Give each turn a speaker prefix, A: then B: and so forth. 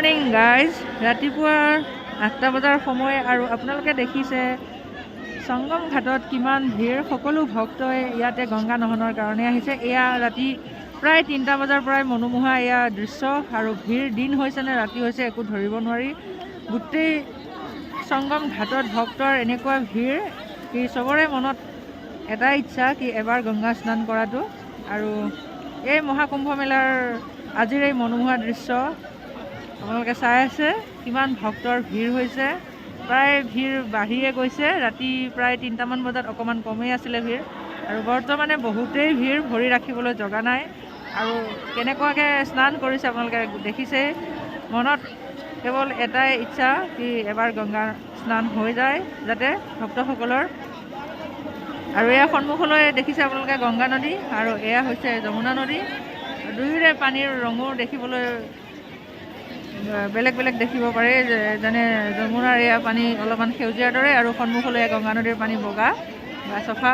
A: Morning guys, ৰাতিপুৱাৰ 8টা বজাৰ সময় আৰু আপোনালোকে দেখিছে সংগম ঘাটত কিমান ভিৰ। সকলো ভক্তই ইয়াতে গংগা নহনৰ কাৰণে আহিছে। এয়া ৰাতি প্ৰায় 3টা বজাৰ পৰাই মনোমোহা এয়া দৃশ্য আৰু ভিৰ দিন হৈছে নে ৰাতি হৈছে একো ধৰিব নোৱাৰি। গোটেই সংগম ঘাটত ভক্তৰ এনেকুৱা ভিৰ কি চবৰে মনত এটাই ইচ্ছা কি এবাৰ গংগা স্নান কৰাটো। আৰু এই মহাকুম্ভ মেলাৰ আজিৰ এই মনোমোহা দৃশ্য আপোনালোকে চাই আছে কিমান ভক্তৰ ভিৰ হৈছে। প্ৰায় ভিৰ বাঢ়িয়ে গৈছে। ৰাতি প্ৰায় 3টামান বজাত অকণমান কমেই আছিলে ভিৰ আৰু বৰ্তমানে বহুতেই ভিৰ, ভৰি ৰাখিবলৈ জগা নাই। আৰু কেনেকুৱাকৈ স্নান কৰিছে আপোনালোকে দেখিছে। মনত কেৱল এটাই ইচ্ছা কি এবাৰ গংগা স্নান হৈ যায় যাতে ভক্তসকলৰ। আৰু এয়া সন্মুখলৈ দেখিছে আপোনালোকে গংগা নদী আৰু এয়া হৈছে যমুনা নদী। দুয়োৰে পানীৰ ৰঙো দেখিবলৈ বেলেগ বেলেগ দেখিব পাৰে। যেনে যমুনাৰ এয়া পানী অলপমান সেউজীয়াৰ দৰে আৰু সন্মুখলৈ গংগা নদীৰ পানী বগা বা চাফা।